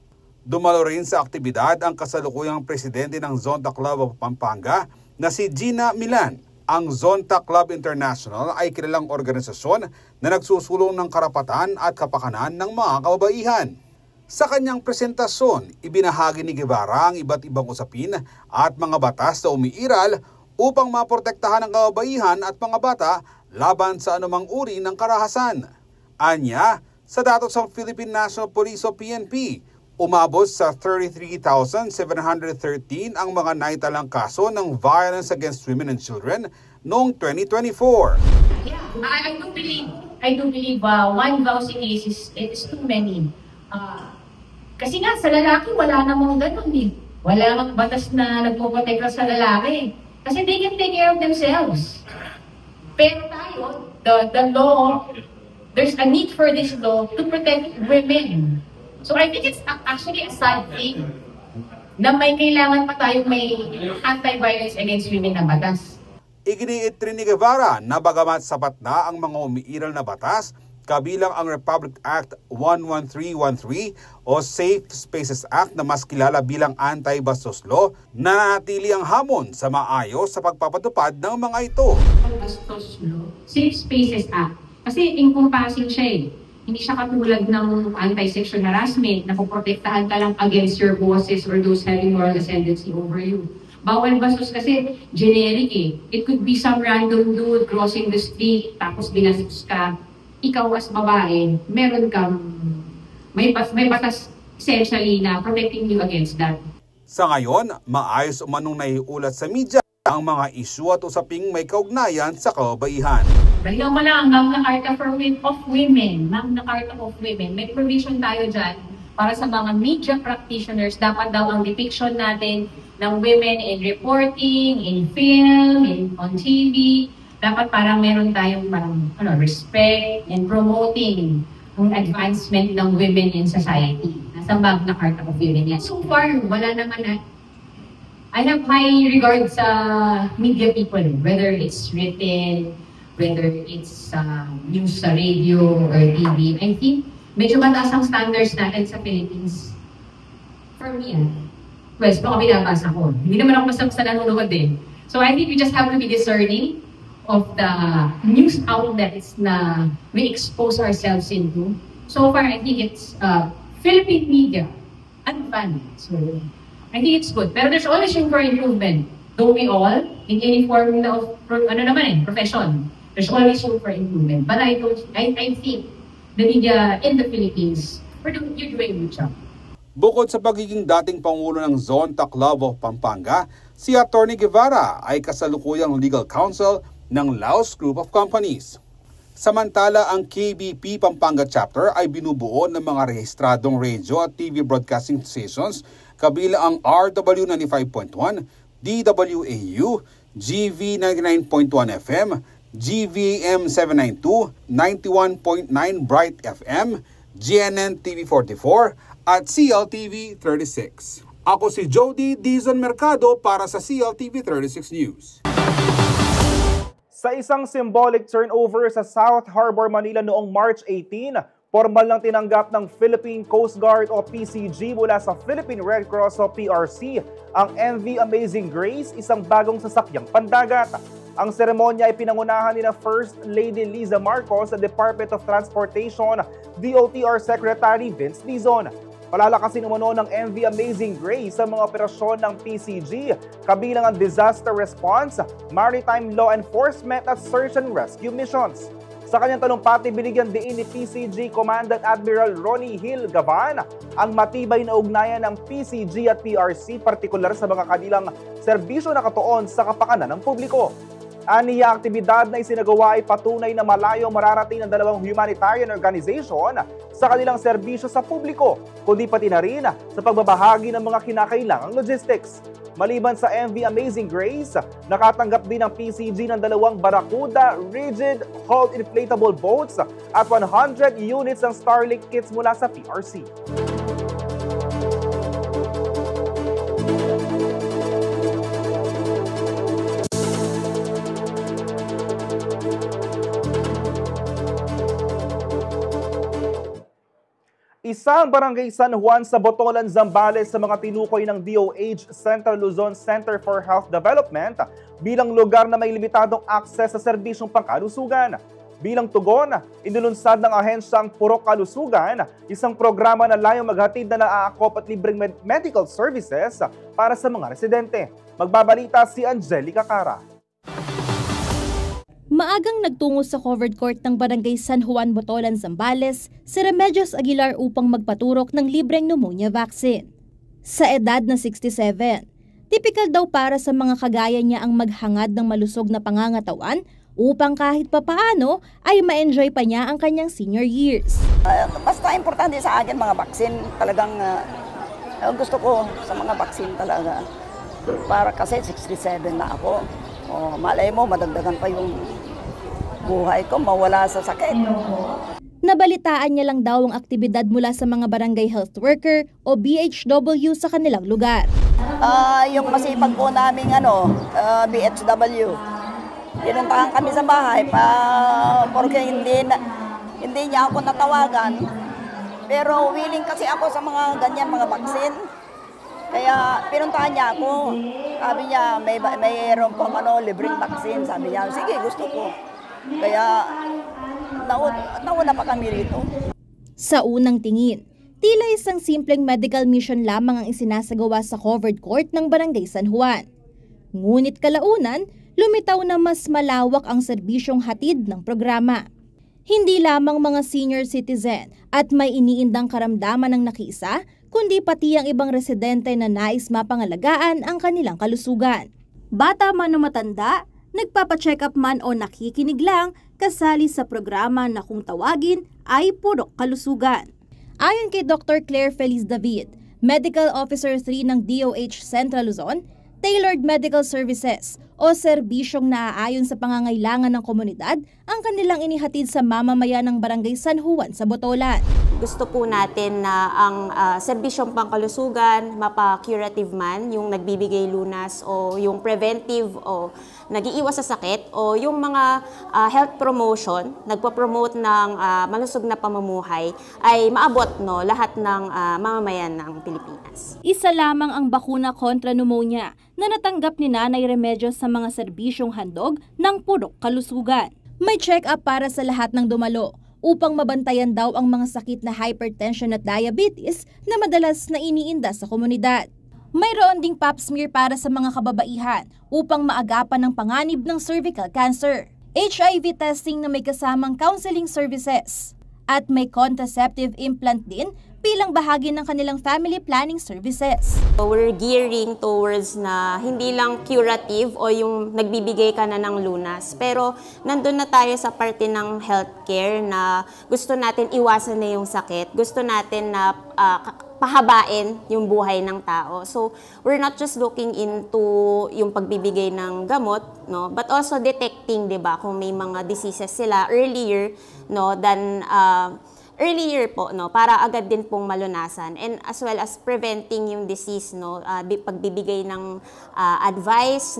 Dumalo rin sa aktibidad ang kasalukuyang presidente ng Zonta Club of Pampanga na si Gina Milan. Ang Zonta Club International ay kilalang organisasyon na nagsusulong ng karapatan at kapakanan ng mga kababaihan. Sa kanyang presentasyon, ibinahagi ni Guevara ang iba't ibang usapin at mga batas na umiiral upang maprotektahan ang kababaihan at mga bata laban sa anumang uri ng karahasan. Anya, sa datos ng Philippine National Police o PNP, umabot sa 33,713 ang mga naitalang kaso ng violence against women and children noong 2024. Yeah, I do believe 1,000 cases is too many. Kasi nga sa lalaki wala namang ganun eh. Wala namang batas na nagpoprotekta sa lalaki. Kasi they can take care of themselves. Pero tayo, the law, there's a need for this law to protect women. So I think it's actually a sad thing na may kailangan pa tayong may anti-violence against women na batas. Iginiit rin ni Guevara na bagamat sapat na ang mga umiiral na batas, kabilang ang Republic Act 11313 o Safe Spaces Act na mas kilala bilang Anti-Bastos Law, nanatili ang hamon sa maayos sa pagpapatupad ng mga ito. Bastos Law, Safe Spaces Act, kasi encompassing siya eh. Hindi siya katulad ng anti-sexual harassment na poprotektahan ka lang against your bosses or those having moral ascendancy over you. Bawal bastos kasi generic eh. It could be some random dude crossing the street tapos binastos ka. Ikaw as babae, meron kang may batas essentially na protecting you against that. Sa ngayon, maayos umanong naiulat sa media ang mga isyu at usaping may kaugnayan sa kababaihan. Balikan mo lang ang Magna Carta of Women. Magna Carta of Women. May provision tayo dyan para sa mga media practitioners. Dapat daw ang depiction natin ng women in reporting, in film, on TV. Dapat parang meron tayong respect and promoting ang advancement ng women in society. Nasa Magna Carta of Women yan. So far, wala naman na. I have high regard sa media people, whether it's written, whether it's news sa radio or TV. I think medyo mataas ang standards natin sa Philippines. For me, well, baka binabasa ko. Hindi naman ako basta nanonood eh. So I think we just have to be discerning of the news outlets na we expose ourselves into. So far, I think it's Philippine media advanced. So I think it's good. Pero there's always room for improvement. Don't we all? In any form of profession. There's always room for improvement. But I think the media in the Philippines, you're doing a good job. Bukod sa pagiging dating Pangulo ng Zonta Club of Pampanga, si Attorney Guevara ay kasalukuyang legal counsel ng Laos Group of Companies. Samantala, ang KBP Pampanga Chapter ay binubuo ng mga rehistradong radio at TV broadcasting stations kabilang ang RW 95.1, DWAU, GV 99.1 FM, GVM 792, 91.9 Bright FM, GNN TV 44 at CLTV 36. Ako si Jody Dizon Mercado para sa CLTV 36 News. Sa isang symbolic turnover sa South Harbor, Manila noong March 18, formal lang tinanggap ng Philippine Coast Guard o PCG mula sa Philippine Red Cross o PRC ang MV Amazing Grace, isang bagong sasakyang pandagat. Ang seremonya ay pinangunahan ni First Lady Liza Marcos sa Department of Transportation, DOTR Secretary Vince Dizon. Palalakasin umano ng MV Amazing Grace sa mga operasyon ng PCG, kabilang ang disaster response, maritime law enforcement at search and rescue missions. Sa kanyang talumpati, binigyan diin ni PCG Commandant Admiral Ronnie Hill Gavan ang matibay na ugnayan ng PCG at PRC, partikular sa mga kanilang serbisyo na katuon sa kapakanan ng publiko. Aniya aktibidad na isinagawa ay patunay na malayo mararating ng dalawang humanitarian organization sa kanilang serbisyo sa publiko, kundi pati na rin sa pagbabahagi ng mga kinakailangang logistics. Maliban sa MV Amazing Grace, nakatanggap din ang PCG ng dalawang Barracuda rigid hulled inflatable boats at 100 units ng Starlink kits mula sa PRC. Isang barangay San Juan sa Botolan, Zambales sa mga tinukoy ng DOH Central Luzon Center for Health Development bilang lugar na may limitadong akses sa serbisyong pangkalusugan. Bilang tugon, inulunsad ng ahensyang Purok Kalusugan isang programa na layong maghatid na naaakop at libreng medical services para sa mga residente. Magbabalita si Angelica Cara. Maagang nagtungo sa covered court ng Barangay San Juan, Botolan, Zambales si Remedios Aguilar upang magpaturok ng libreng pneumonia vaccine. Sa edad na 67, tipikal daw para sa mga kagaya niya ang maghangad ng malusog na pangangatawan upang kahit papaano ay ma-enjoy pa niya ang kanyang senior years. Basta importante sa akin mga vaccine, talagang gusto ko sa mga vaccine talaga. Para kasi 67 na ako. Malay mo, madagdagan pa yung buhay ko, mawala sa sakit. Nabalitaan niya lang daw ang aktibidad mula sa mga barangay health worker o BHW sa kanilang lugar. Yung masipag po namin BHW, pinuntahan kami sa bahay porque hindi niya ako natawagan. Pero willing kasi ako sa mga ganyan mga vaccine. Kaya pinuntahan niya ako. Sabi niya, mayroon pong libreng vaccine. Sabi niya, sige, gusto ko. Kaya nauna pa kami rito. Sa unang tingin, tila isang simpleng medical mission lamang ang isinasagawa sa covered court ng Barangay San Juan. Ngunit kalaunan, lumitaw na mas malawak ang serbisyong hatid ng programa. Hindi lamang mga senior citizen at may iniindang karamdaman ng nakiisa, kundi pati ang ibang residente na nais mapangalagaan ang kanilang kalusugan. Bata man o matanda, nagpapacheck up man o nakikinig lang, kasali sa programa na kung tawagin ay Purok Kalusugan. Ayon kay Dr. Claire Feliz David, Medical Officer 3 ng DOH Central Luzon, tailored medical services o serbisyong naaayon sa pangangailangan ng komunidad ang kanilang inihatid sa mamamayan ng Barangay San Juan sa Botolan. Gusto po natin na ang serbisyong pangkalusugan, mapa-curative man, yung nagbibigay lunas o yung preventive o nag-iiwas sa sakit o yung mga health promotion, nagpo-promote ng malusog na pamumuhay ay maabot lahat ng mamamayan ng Pilipinas. Isa lamang ang bakuna kontra pneumonia na natanggap ni Nanay Remedios sa mga serbisyong handog ng Purok Kalusugan. May check-up para sa lahat ng dumalo upang mabantayan daw ang mga sakit na hypertension at diabetes na madalas na iniinda sa komunidad. Mayroon ding pap smear para sa mga kababaihan upang maagapan ang panganib ng cervical cancer. HIV testing na may kasamang counseling services. At may contraceptive implant din bilang bahagi ng kanilang family planning services. We're gearing towards na hindi lang curative o yung nagbibigay ka na ng lunas, pero nandun na tayo sa parte ng healthcare na gusto natin iwasan na yung sakit, gusto natin na pahabain yung buhay ng tao. So, we're not just looking into yung pagbibigay ng gamot, but also detecting, 'di ba, kung may mga diseases sila earlier, earlier po, para agad din pong malunasan, and as well as preventing yung disease, pagbibigay ng advice,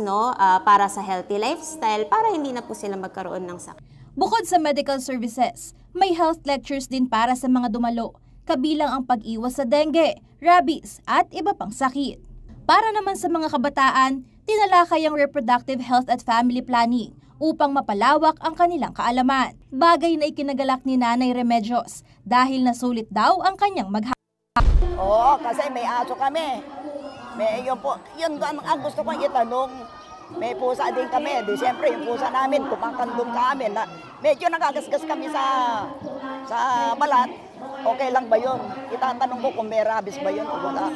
para sa healthy lifestyle, para hindi na po sila magkaroon ng sakit. Bukod sa medical services, may health lectures din para sa mga dumalo, kabilang ang pag-iwas sa dengue, rabies at iba pang sakit. Para naman sa mga kabataan, tinalakay ang reproductive health at family planning upang mapalawak ang kanilang kaalaman. Bagay na ikinagalak ni Nanay Remedios dahil nasulit daw ang kanyang Oo, kasi may aso kami. Yun ang gusto kong itanong. May pusa din kami. Di siyempre, yung pusa namin, kumakandong sa amin. Na, medyo nagagasgas kami sa balat. Okay lang ba yun? Itatanong ko kung may rabies ba yun o wala.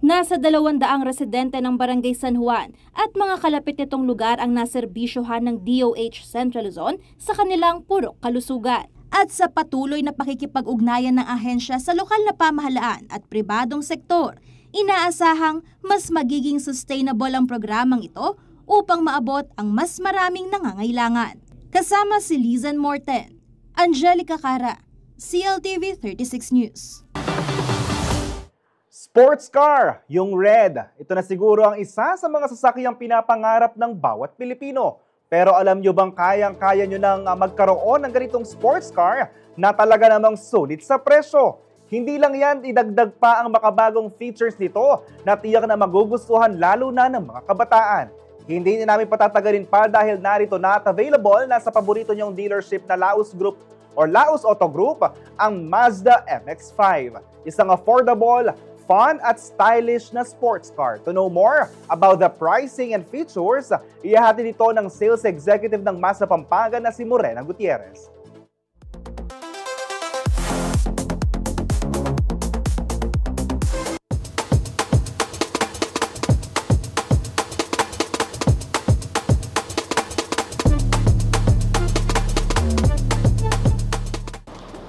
Nasa 200 residente ng Barangay San Juan at mga kalapit nitong lugar ang naserbisyohan ng DOH Central Luzon sa kanilang purok kalusugan. At sa patuloy na pakikipag-ugnayan ng ahensya sa lokal na pamahalaan at pribadong sektor, inaasahang mas magiging sustainable ang programang ito upang maabot ang mas maraming nangangailangan. Kasama si Lizan Morten, Angelica Cara, CLTV 36 News. Sports car, yung red. Ito na siguro ang isa sa mga sasakyang pinapangarap ng bawat Pilipino. Pero alam nyo bang kayang-kaya nyo nang magkaroon ng ganitong sports car na talaga namang sulit sa presyo? Hindi lang yan, idagdag pa ang makabagong features nito na tiyak na magugustuhan lalo na ng mga kabataan. Hindi na namin patatagalin pa dahil narito na at available na sa paborito nyong dealership na Laos Group or Laos Auto Group ang Mazda MX-5. Isang affordable, fun at stylish na sports car. To know more about the pricing and features, ihahati dito ng sales executive ng Mazda Pampanga na si Morena Gutierrez.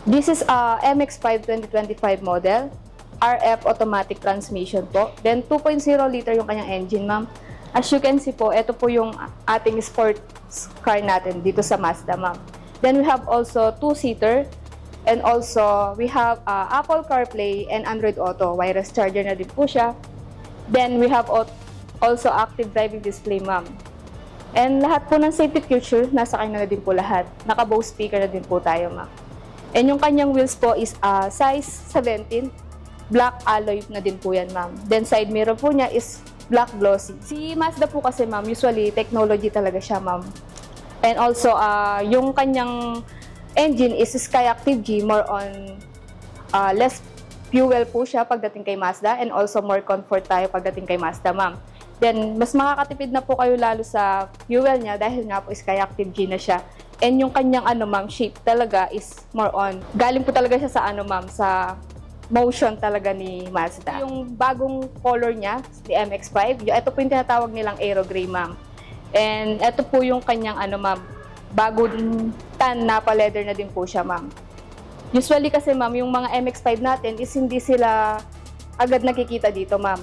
This is a MX-5 2025 model. RF automatic transmission po. Then 2.0 liter yung kanyang engine, ma'am. As you can see po, ito po yung ating sports car natin dito sa Mazda, ma'am. Then we have also 2-seater and also we have Apple CarPlay and Android Auto. Wireless charger na din po siya. Then we have also active driving display, ma'am. And lahat po ng safety features, nasa kanya na din po lahat. Naka-Bose speaker na din po tayo, ma'am. And yung kanyang wheels po is size 17. Black alloy na din po yan, ma'am. Then side mirror po niya is black glossy. Si Mazda po kasi, ma'am, usually technology talaga siya, ma'am. And also, yung kanyang engine is Skyactiv G, more on less fuel po siya pagdating kay Mazda and also more comfort tayo pagdating kay Mazda, ma'am. Then, mas makakatipid na po kayo lalo sa fuel niya dahil nga po Skyactiv G na siya. And yung kanyang ma'am, shape talaga is more on, galing po talaga siya sa ma'am, sa motion talaga ni Mazda. Yung bagong color niya, ni MX-5, ito po yung tinatawag nilang Aero Gray, ma'am. And ito po yung kanyang ma'am, bagong tan na pa-leather na din po siya, ma'am. Usually kasi, ma'am, yung mga MX-5 natin is hindi sila agad nakikita dito, ma'am.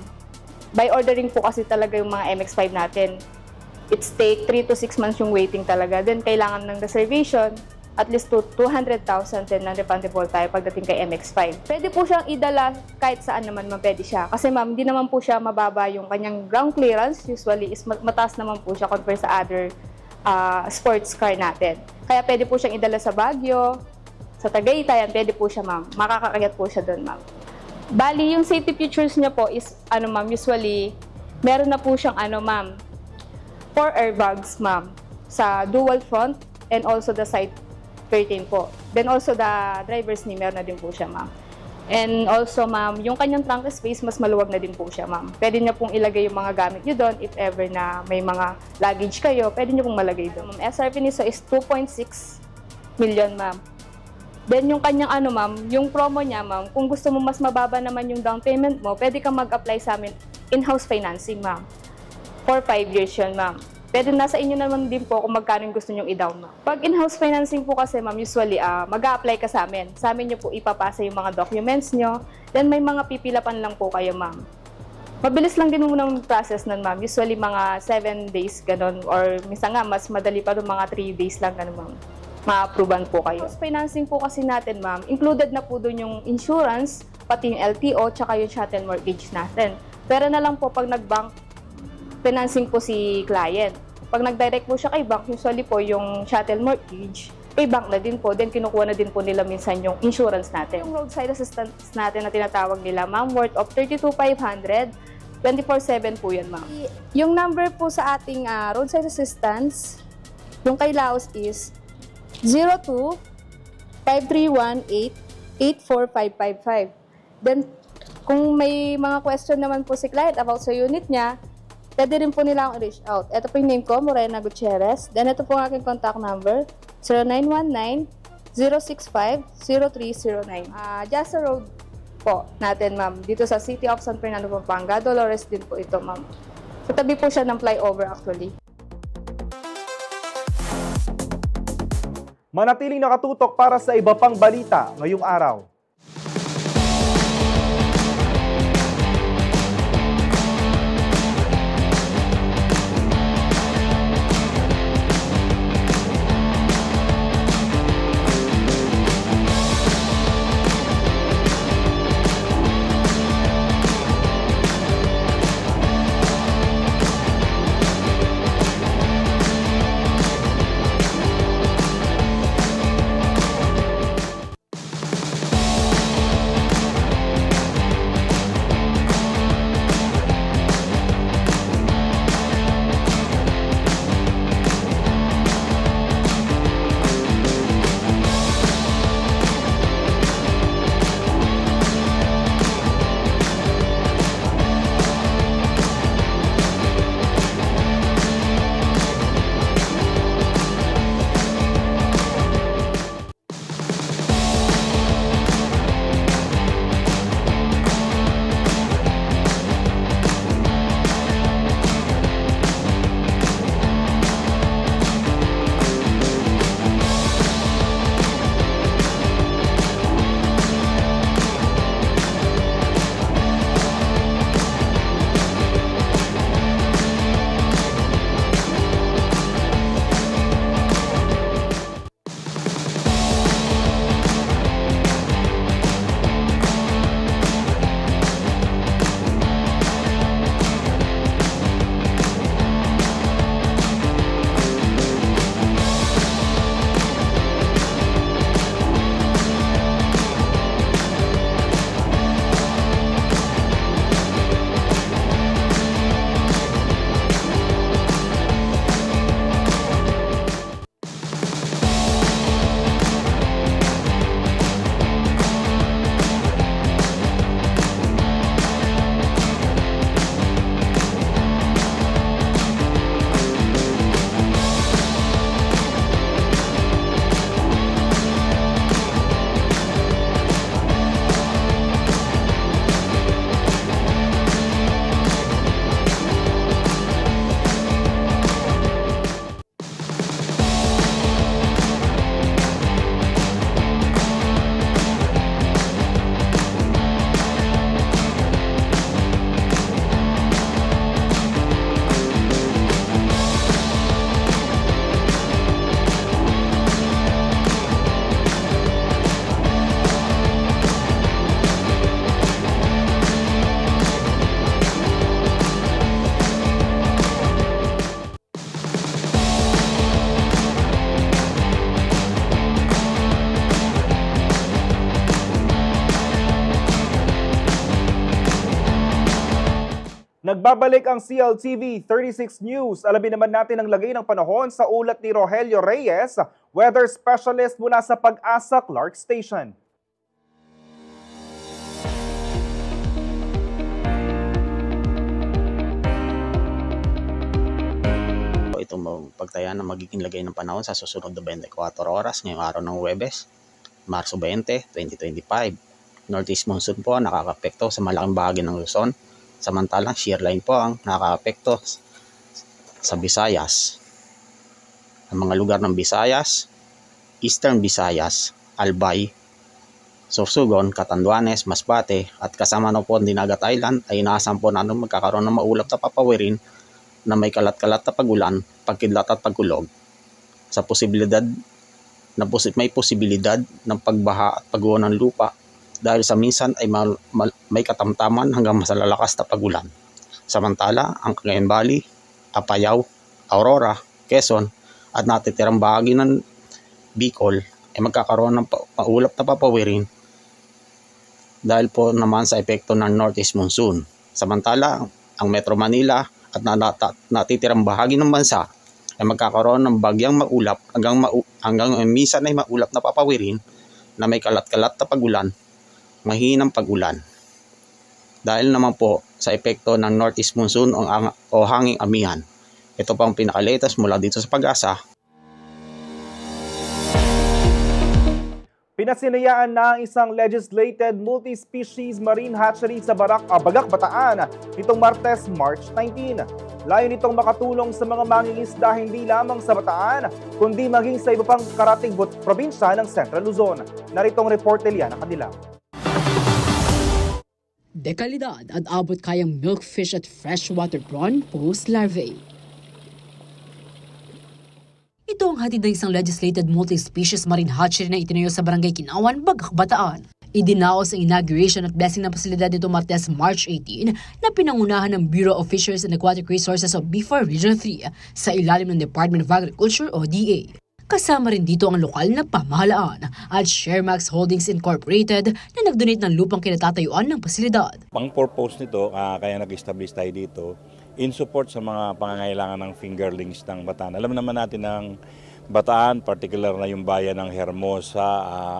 By ordering po kasi talaga yung mga MX-5 natin. It's take 3 to 6 months yung waiting talaga. Then kailangan ng reservation, at least 200,000 then non-refundable tayo pagdating kay MX-5. Pwede po siyang idala kahit saan naman pwede siya. Kasi ma'am, hindi naman po siya mababa yung kanyang ground clearance. Usually is mataas naman po siya compared sa other sports car natin. Kaya pwede po siyang idala sa Baguio, sa Tagaytay, pwede po siya, ma'am. Makakakagat po siya doon, ma'am. Bali, yung safety features niya po is, ma'am, usually, meron na po siyang, ma'am, 4 airbags, ma'am, sa dual front and also the side curtain po. Then also the driver's knee, meron na din po siya, ma'am. And also, ma'am, yung kanyang trunk space, mas maluwag na din po siya, ma'am. Pwede niya pong ilagay yung mga gamit niyo doon. If ever na may mga luggage kayo, pwede niyo pong malagay doon. SRP nito is 2.6 million, ma'am. Then yung kanyang ma'am, yung promo niya, ma'am, kung gusto mo mas mababa naman yung down payment mo, pwede kang mag-apply sa amin in-house financing, ma'am. For 5 years yun, ma'am. Pwede nasa inyo naman din po kung magkano yung gusto nyong i-down, ma'am. Pag in-house financing po kasi, ma'am, usually mag-a-apply ka sa amin. Sa amin nyo po ipapasa yung mga documents nyo. Then may mga pipilapan lang po kayo, ma'am. Mabilis lang din muna yung process nun, ma'am. Usually mga 7 days, ganun. Or minsan nga, mas madali pa rin mga 3 days lang, ganun, ma'am. Ma-approvean po kayo. House financing po kasi natin, ma'am, included na po doon yung insurance, pati yung LTO, tsaka yung chattel mortgage natin. Pero na lang po pag nag-bank financing po si client. Pag nag-direct po siya kay bank, usually po yung chattel mortgage, kay bank na din po. Then kinukuha na din po nila minsan yung insurance natin. Yung roadside assistance natin na tinatawag nila, ma'am, worth of 32,500, 24/7 po yan, ma'am. Yung number po sa ating roadside assistance, yung kay Laos is 02-5318-84555. Then, kung may mga question naman po si client about sa unit niya, pwede rin po nila akong reach out. Ito po yung name ko, Morena Gutierrez. Then ito po ang aking contact number, 0919-065-0309. Just Road po natin, ma'am. Dito sa City of San Fernando, Pampanga. Dolores din po ito, ma'am. Sa tabi po siya ng flyover actually. Manatiling nakatutok para sa iba pang balita ngayong araw. Nagbabalik ang CLTV 36 News. Alamin naman natin ang lagay ng panahon sa ulat ni Rogelio Reyes, weather specialist mula sa Pag-asa Clark Station. Itong pagtaya ng magiging lagay ng panahon sa susunod na 24 oras ngayong araw ng Huwebes, Marso 20, 2025. Northeast monsoon po ang nakakapekto sa malaking bahagi ng Luzon. Samantalang shear line po ang nakakapekto sa Visayas. Ang mga lugar ng Visayas, Eastern Visayas, Albay, Sorsogon, Catanduanes, Masbate at kasama na po ang Dinagat Island ay inaasahan po natin magkakaroon ng maulap na papawirin na may kalat-kalat na pagulan, pagkidlat at pagkulog. Sa posibilidad na may posibilidad ng pagbaha at pagguho ng lupa dahil sa minsan ay may katamtaman hanggang masalalakas na pagulan. Samantala, ang Cagayan Valley, Apayao, Aurora, Quezon at natitirang bahagi ng Bicol ay magkakaroon ng maulap na papawirin dahil po naman sa epekto ng Northeast monsoon. Samantala, ang Metro Manila at natitirang bahagi ng bansa ay magkakaroon ng bagyang maulap hanggang minsan ay maulap na papawirin na may kalat-kalat na pagulan, mahinang pagulan. Dahil naman po sa epekto ng northeast monsoon o hanging amihan. Ito pang pinaka-latest mula dito sa Pag-asa. Pinasinayaan na ang isang legislated multi-species marine hatchery sa Bagak, Bataan nitong Martes, March 19. Layo nitong makatulong sa mga mangingisda hindi lamang sa Bataan, kundi maging sa iba pang karating probinsya ng Central Luzon. Naritong report ni Liana Cadilaw. Dekalidad at abot kayang milkfish at freshwater prawn post-larvae. Ito ang hatid ng isang legislated multi-species marine hatchery na itinayo sa Barangay Kinawan, Bagak, Bataan. Idinaos ang inauguration at blessing ng pasilidad nito Martes, March 18 na pinangunahan ng Bureau of Fisheries and Aquatic Resources of BIFAR Region 3 sa ilalim ng Department of Agriculture o DA. Kasama rin dito ang lokal na pamahalaan at Sharemax Holdings Incorporated na nag-donate ng lupang kinatatayuan ng pasilidad. Ang purpose nito, kaya nag-establish tayo dito, in support sa mga pangangailangan ng fingerlings ng Bataan. Alam naman natin ng Bataan, particular na yung bayan ng Hermosa,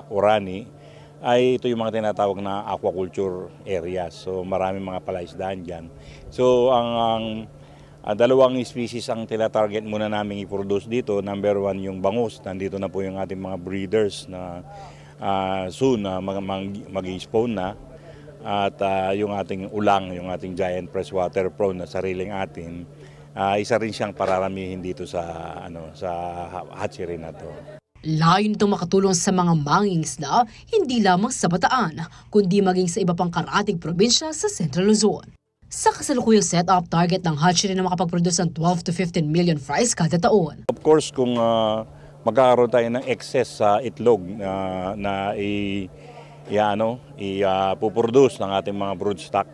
Orani, ay ito yung mga tinatawag na aquaculture areas. So maraming mga palaisdaan dyan. So ang dalawang species ang tila-target muna namin i-produce dito. Number 1 yung bangus. Nandito na po yung ating mga breeders na soon mag-spawn na. At yung ating ulang, yung ating giant freshwater prawn na sariling atin, isa rin siyang pararamihin dito sa hatchery na to. Layo nitong makatulong sa mga mangingisda, hindi lamang sa Bataan, kundi maging sa iba pang karating probinsya sa Central Luzon. Sa kasalukuyang set-up, target ng hatchery na makapag-produce ng 12 to 15 million fries kada taon. Of course, kung magkakaroon tayo ng excess sa itlog na puproduce ng ating mga broodstock,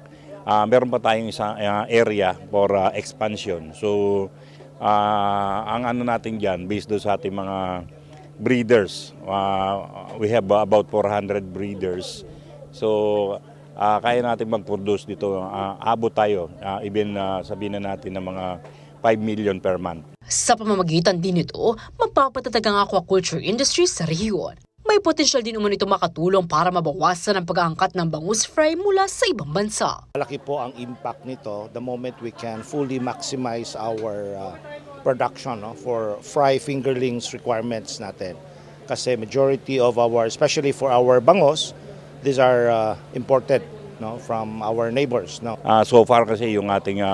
meron pa tayong isang area for expansion. So, ang natin dyan, based doon sa ating mga breeders, we have about 400 breeders. So, kaya natin mag-produce dito, abot tayo, even sabihin na natin ng mga 5 million per month. Sa pamamagitan din nito, mapapatatag ang aquaculture industry sa rehiyon. May potensyal din umano ito makatulong para mabawasan ang pag-aangkat ng bangus fry mula sa ibang bansa. Malaki po ang impact nito the moment we can fully maximize our production for fry fingerlings requirements natin. Kasi majority of our, especially for our bangus, these are imported from our neighbors. So far kasi yung ating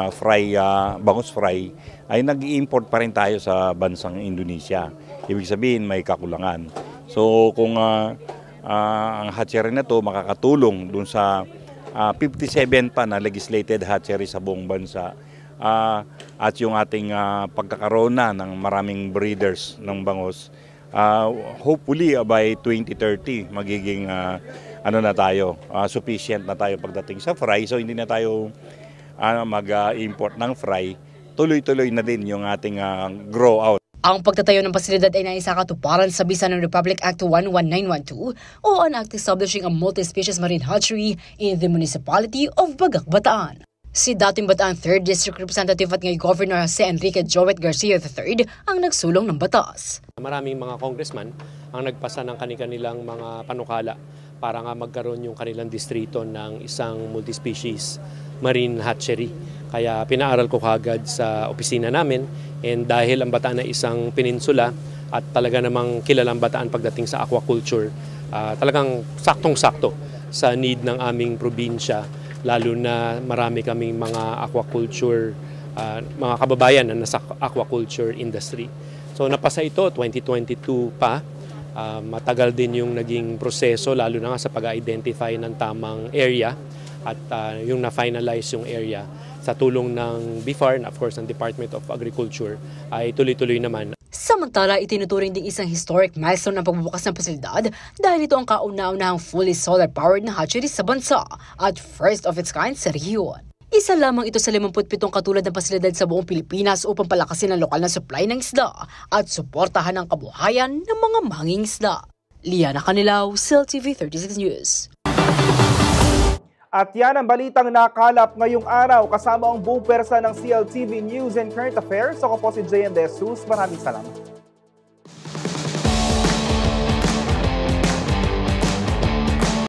bangus fry ay nag-i-import pa rin tayo sa bansang Indonesia. Ibig sabihin may kakulangan. So kung ang hatchery na to makakatulong dun sa 57 pa na legislated hatchery sa buong bansa at yung ating pagkakaroon na ng maraming breeders ng bangus, hopefully by 2030 magiging sufficient na tayo pagdating sa fry. So hindi na tayo mag-import ng fry, tuloy-tuloy na din yung ating grow out. Ang pagtatayo ng pasilidad ay naisakatuparan sa bisa ng Republic Act 11912 o an act establishing a multi-species marine hatchery in the municipality of Bagak, Bataan. Si dating Bataan 3rd District Representative at ngayon Governor Jose Enrique Joet Garcia III ang nagsulong ng batas. Maraming mga congressman ang nagpasa ng kanilang mga panukala para nga magkaroon yung kanilang distrito ng isang multi-species marine hatchery. Kaya pinaaral ko kagad sa opisina namin, and dahil ang Bataan ay isang peninsula at talaga namang kilalang Bataan pagdating sa aquaculture, talagang saktong-sakto sa need ng aming probinsya, lalo na marami kaming mga aquaculture, mga kababayan na nasa aquaculture industry. So napasa ito, 2022 pa. Matagal din yung naging proseso, lalo na nga sa pag-identify ng tamang area at yung na-finalize yung area sa tulong ng BIFAR and of course ng Department of Agriculture ay tuloy-tuloy naman. Samantala, itinuturing ding isang historic milestone ang pagbubukas ng pasilidad dahil ito ang kauna-unahang fully solar-powered na hatchery sa bansa at first of its kind sa rehiyon. Isa lamang ito sa 57 katulad ng pasilidad sa buong Pilipinas upang palakasin ang lokal na supply ng isda at suportahan ang kabuhayan ng mga mangingisda. Liana Cadilaw, CELTV 36 News. At yan ang balitang nakalap ngayong araw kasama ang buong pwersa ng CLTV News and Current Affairs. Ako po si JM De Jesus. Maraming salamat.